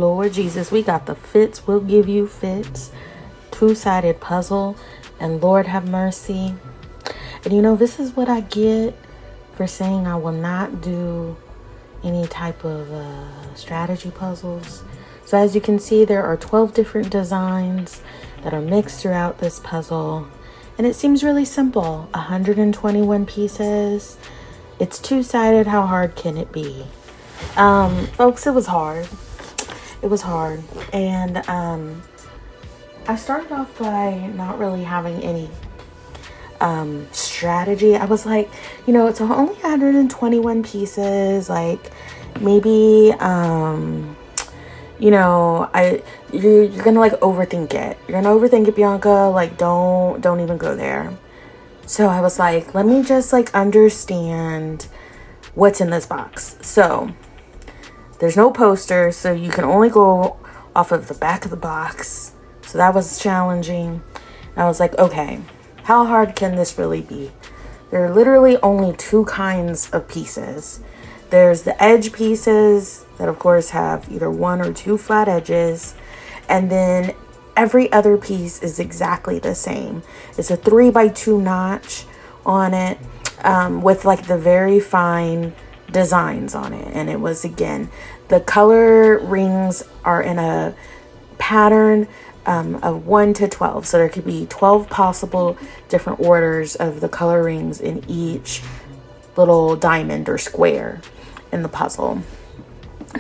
Lord Jesus, we got the Fits Will Give You Fits two-sided puzzle, and Lord have mercy. And you know, this is what I get for saying I will not do any type of strategy puzzles. So as you can see, there are 12 different designs that are mixed throughout this puzzle, and it seems really simple. 121 pieces. It's two-sided. How hard can it be? Folks, it was hard. It was hard. And I started off by not really having any strategy. I was like, you know, it's only 121 pieces. Like, maybe you know, you're gonna like overthink it. You're gonna overthink it, Bianca. Like, don't even go there. So I was like, let me just like understand what's in this box. So there's no poster, so you can only go off of the back of the box. So that was challenging. I was like, okay, how hard can this really be? There are literally only two kinds of pieces. There's the edge pieces that of course have either one or two flat edges, and then every other piece is exactly the same. It's a 3x2 notch on it, with like the very fine designs on it. And it was, again, the color rings are in a pattern of 1 to 12. So there could be 12 possible different orders of the color rings in each little diamond or square in the puzzle.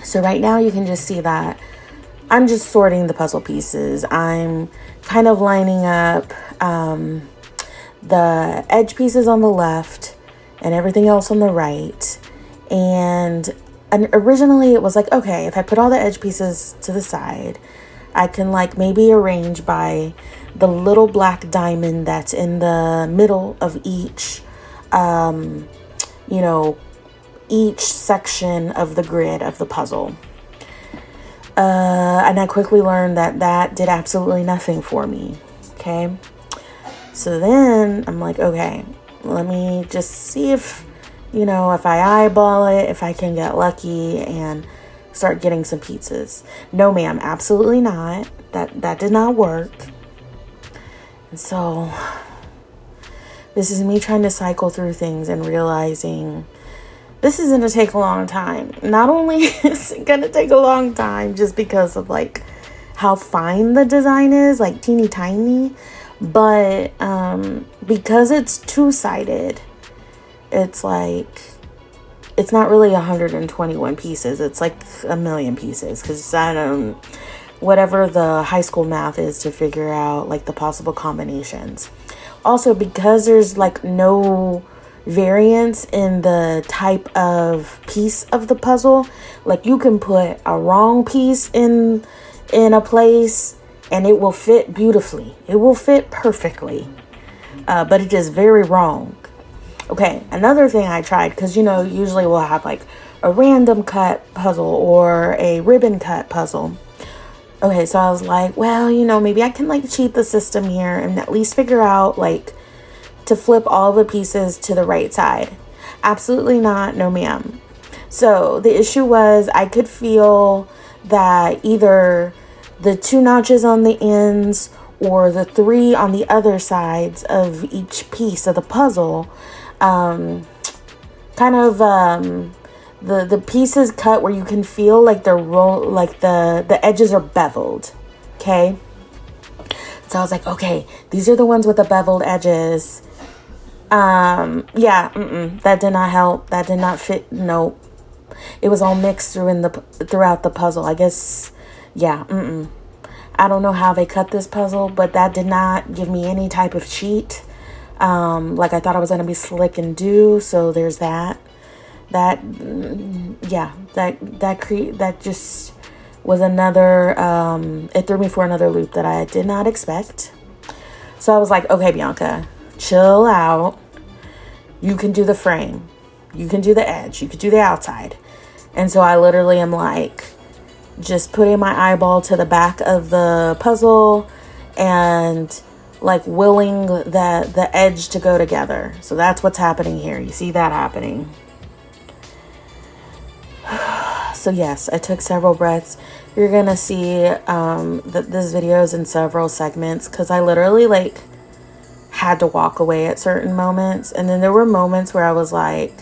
So right now you can just see that I'm just sorting the puzzle pieces. I'm kind of lining up the edge pieces on the left and everything else on the right. And originally it was like, okay, if I put all the edge pieces to the side, I can like maybe arrange by the little black diamond that's in the middle of each, you know, each section of the grid of the puzzle. And I quickly learned that that did absolutely nothing for me. Okay. So then I'm like, okay, let me just see if, you know, if I eyeball it, if I can get lucky and start getting some pizzas. No, ma'am, absolutely not. That did not work. And so this is me trying to cycle through things and realizing this is going to take a long time. Not only is it going to take a long time just because of like how fine the design is, like teeny tiny, but because it's two-sided, it's like, it's not really 121 pieces. It's like a million pieces, because I don't, whatever the high school math is to figure out like the possible combinations. Also, because there's like no variance in the type of piece of the puzzle, like you can put a wrong piece in a place and it will fit beautifully. It will fit perfectly, but it is very wrong. Okay, another thing I tried, because you know, usually we'll have like a random cut puzzle or a ribbon cut puzzle. Okay, so I was like, well, you know, maybe I can like cheat the system here and at least figure out like to flip all the pieces to the right side. Absolutely not. No, ma'am. So the issue was I could feel that either the two notches on the ends or the three on the other sides of each piece of the puzzle, kind of the pieces cut where you can feel like they're like the edges are beveled. Okay. So I was like, okay, these are the ones with the beveled edges. Yeah, that did not help. That did not fit. Nope. It was all mixed throughout the puzzle. I guess, yeah, I don't know how they cut this puzzle, but that did not give me any type of cheat. Like I thought I was going to be slick and do. So there's that. That just was another, it threw me for another loop that I did not expect. So I was like, okay, Bianca, chill out. You can do the frame. You can do the edge. You can do the outside. And so I literally am like just putting my eyeball to the back of the puzzle and like willing the edge to go together. So that's what's happening here. You see that happening. So yes, I took several breaths. You're gonna see this video is in several segments because I literally like had to walk away at certain moments, and then there were moments where I was like,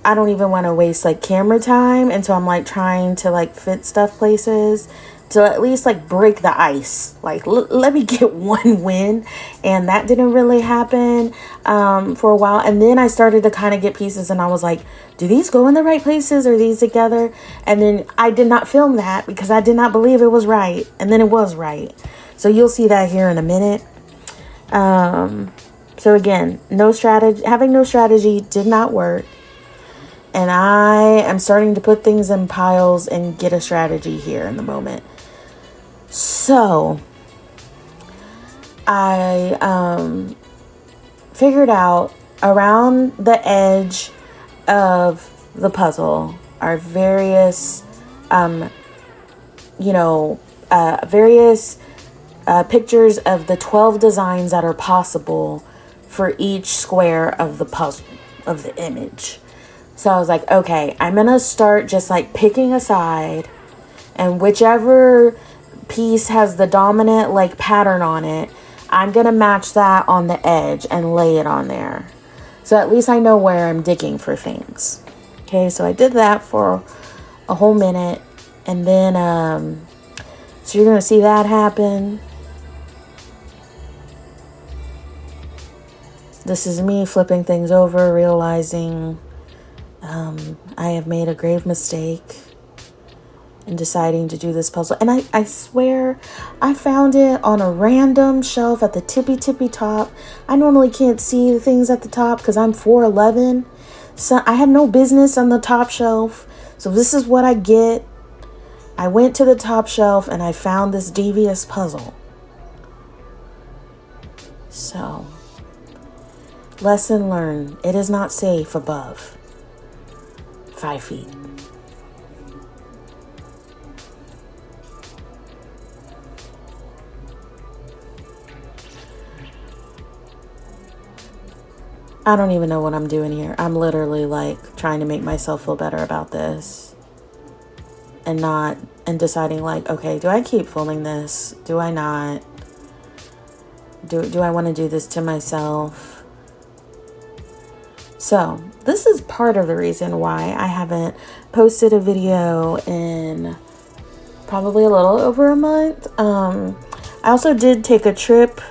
I don't even want to waste like camera time, and so I'm like trying to like fit stuff places to at least like break the ice, like let me get one win. And that didn't really happen for a while, and then I started to kind of get pieces, and I was like, do these go in the right places, or are these together? And then I did not film that because I did not believe it was right, and then it was right. So you'll see that here in a minute. So again, having no strategy did not work. And I am starting to put things in piles and get a strategy here in the moment. So I figured out around the edge of the puzzle are various, various pictures of the 12 designs that are possible for each square of the puzzle, of the image. So I was like, okay, I'm going to start just like picking a side, and whichever piece has the dominant like pattern on it, I'm going to match that on the edge and lay it on there. So at least I know where I'm digging for things. Okay, so I did that for a whole minute, and then, so you're going to see that happen. This is me flipping things over, realizing I have made a grave mistake in deciding to do this puzzle. And I swear I found it on a random shelf at the tippy top. I normally can't see the things at the top because I'm 4'11". So I had no business on the top shelf. So this is what I get. I went to the top shelf and I found this devious puzzle. So, lesson learned. It is not safe above 5 feet. I don't even know what I'm doing here. I'm literally like trying to make myself feel better about this and deciding like, okay, do I keep filming this? Do I not? Do I want to do this to myself? So this is part of the reason why I haven't posted a video in probably a little over a month. I also did take a trip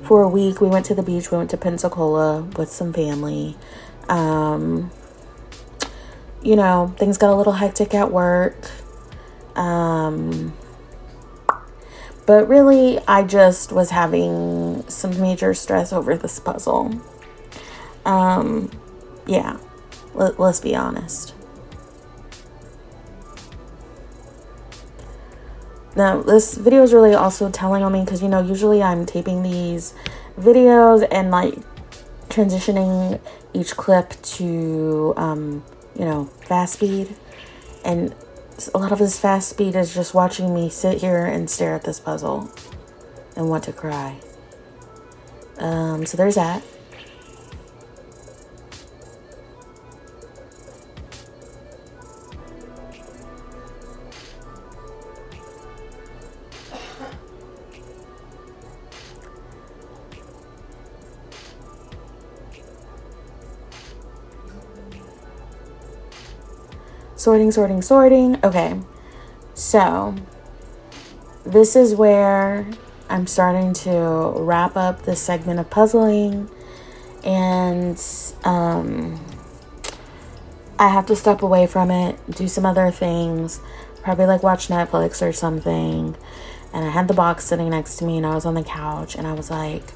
for a week. We went to the beach. We went to Pensacola with some family. Things got a little hectic at work. But really, I just was having some major stress over this puzzle. Yeah, let's be honest. Now, this video is really also telling on me because, usually I'm taping these videos and, like, transitioning each clip to, fast speed. And a lot of this fast speed is just watching me sit here and stare at this puzzle and want to cry. So there's that. Sorting. Okay, so this is where I'm starting to wrap up this segment of puzzling, and I have to step away from it, do some other things, probably like watch Netflix or something. And I had the box sitting next to me, and I was on the couch, and I was like,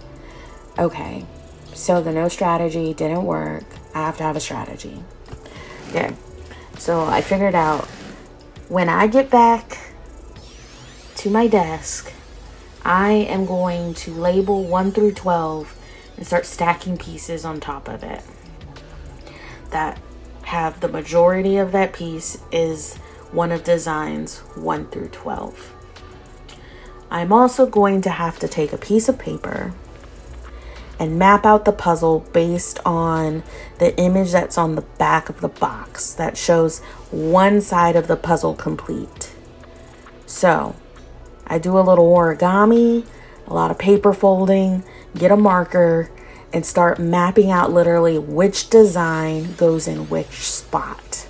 okay, so the no strategy didn't work. I have to have a strategy. Okay. So I figured out when I get back to my desk, I am going to label 1 through 12 and start stacking pieces on top of it that have the majority of that piece is one of designs 1 through 12. I'm also going to have to take a piece of paper and map out the puzzle based on the image that's on the back of the box that shows one side of the puzzle complete. So I do a little origami, a lot of paper folding, get a marker, and start mapping out literally which design goes in which spot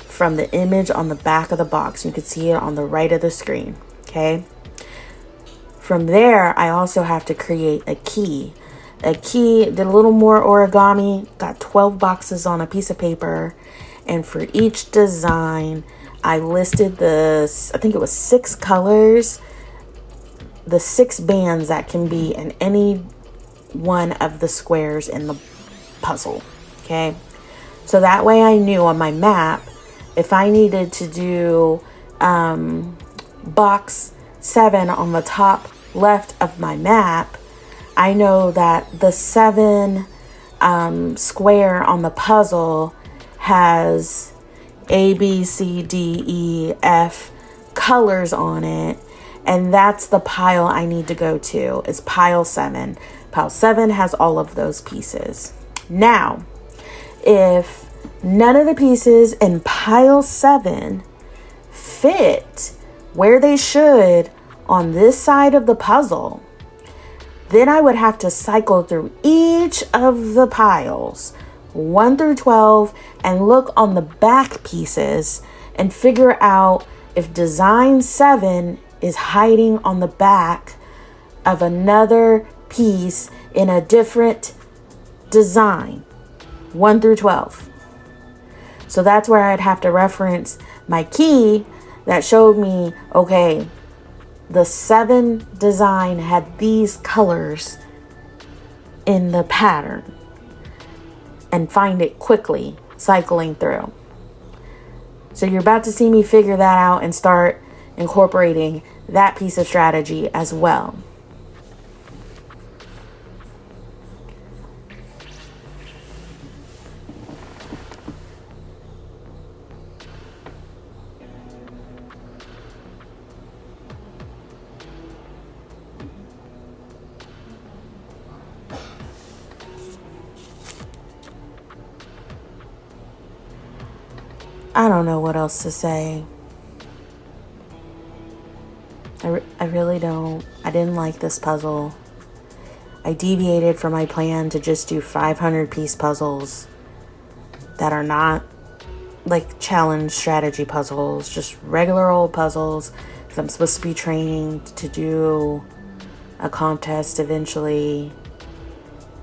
from the image on the back of the box. You can see it on the right of the screen, okay? From there, I also have to create a key. A key, did a little more origami, got 12 boxes on a piece of paper, and for each design, I listed I think it was 6 colors, the 6 bands that can be in any one of the squares in the puzzle, okay? So that way I knew on my map, if I needed to do box 7 on the top left of my map, I know that the 7 square on the puzzle has A, B, C, D, E, F colors on it, and that's the pile I need to go to. It's pile 7. Pile 7 has all of those pieces. Now, if none of the pieces in pile 7 fit where they should on this side of the puzzle, then I would have to cycle through each of the piles, 1 through 12, and look on the back pieces and figure out if design 7 is hiding on the back of another piece in a different design, 1 through 12. So that's where I'd have to reference my key that showed me, okay, the 7 design had these colors in the pattern, and find it quickly cycling through. So you're about to see me figure that out and start incorporating that piece of strategy as well. I don't know what else to say. I really don't. I didn't like this puzzle. I deviated from my plan to just do 500 piece puzzles that are not like challenge strategy puzzles, just regular old puzzles, because I'm supposed to be training to do a contest eventually.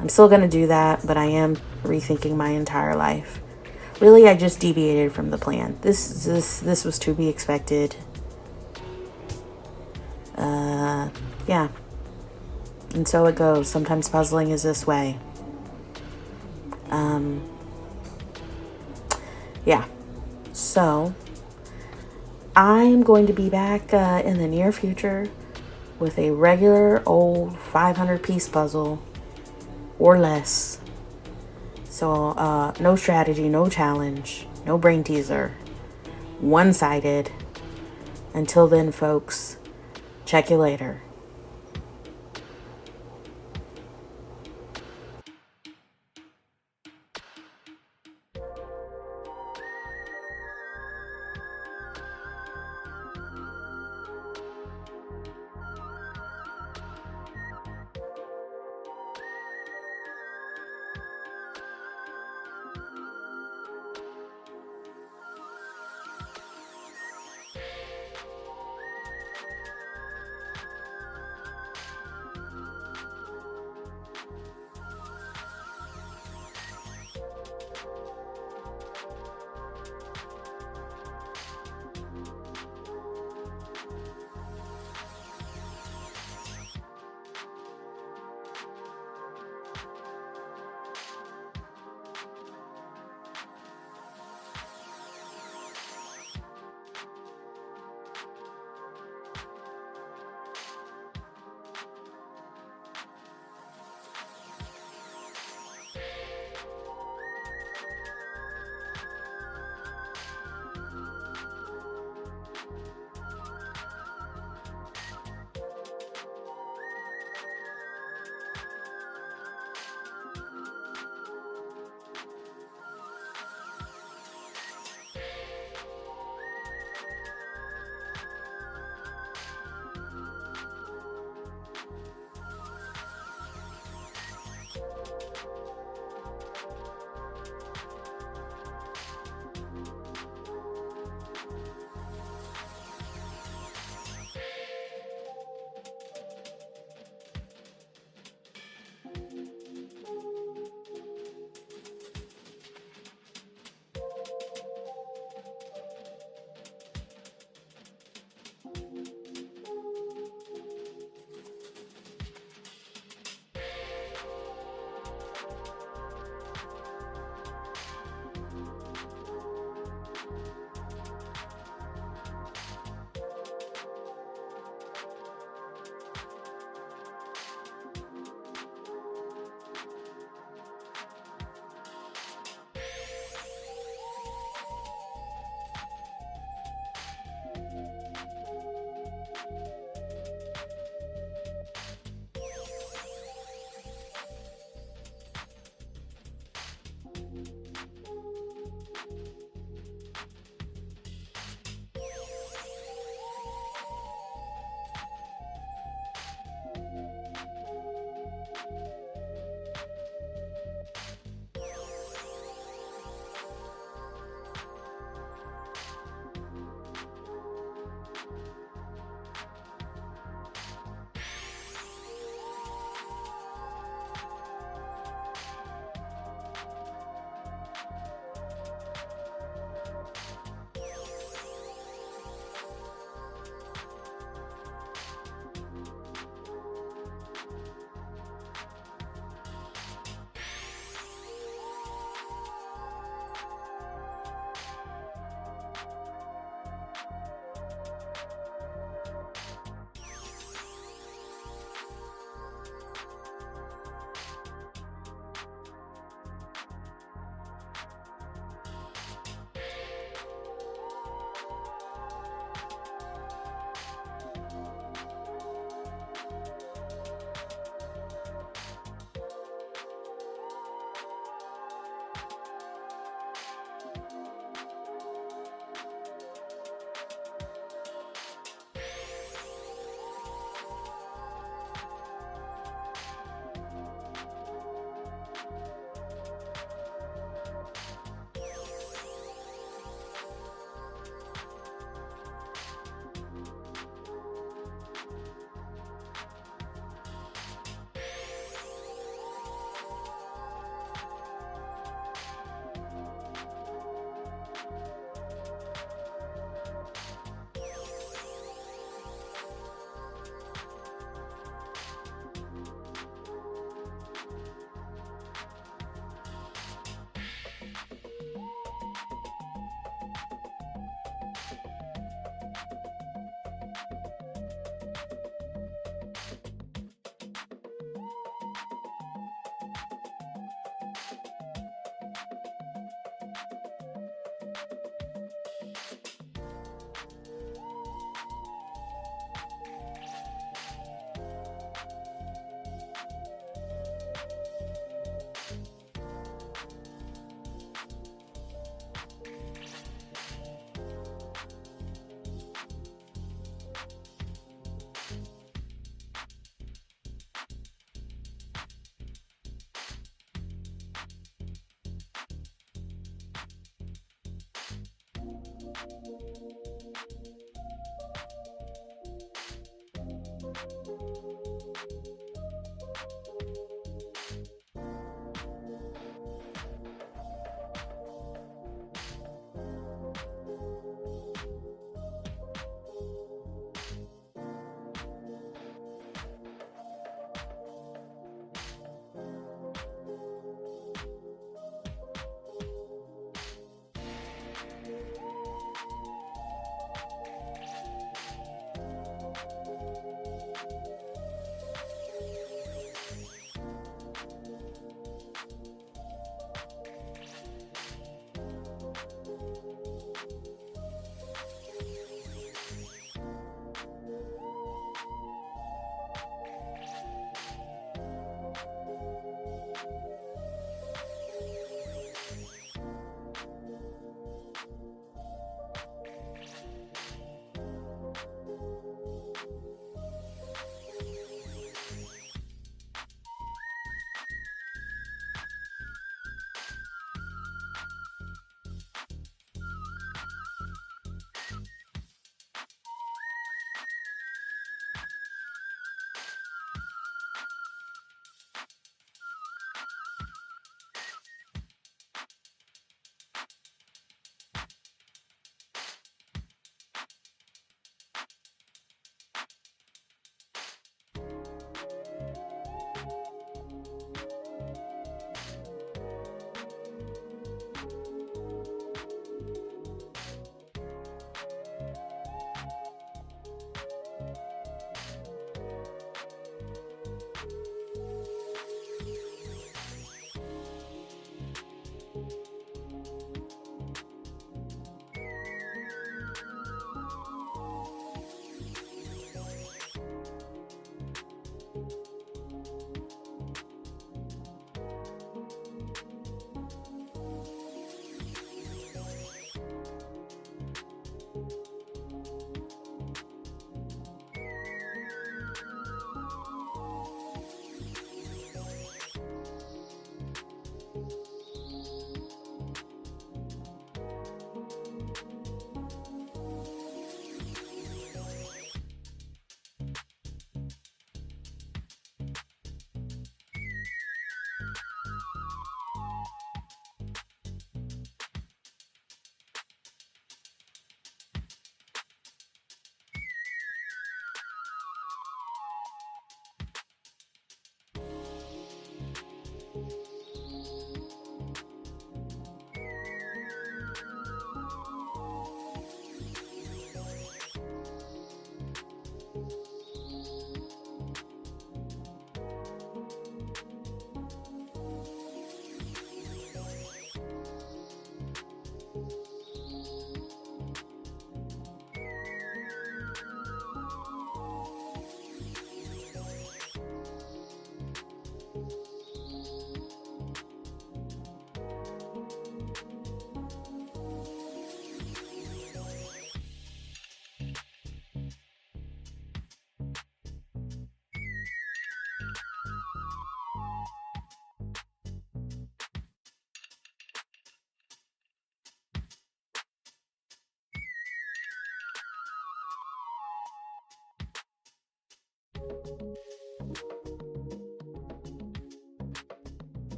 I'm still going to do that, but I am rethinking my entire life. Really, I just deviated from the plan. This was to be expected. Yeah. And so it goes. Sometimes puzzling is this way. Yeah. So, I'm going to be back in the near future with a regular old 500 piece puzzle or less. So, no strategy, no challenge, no brain teaser, one-sided. Until then, folks, check you later.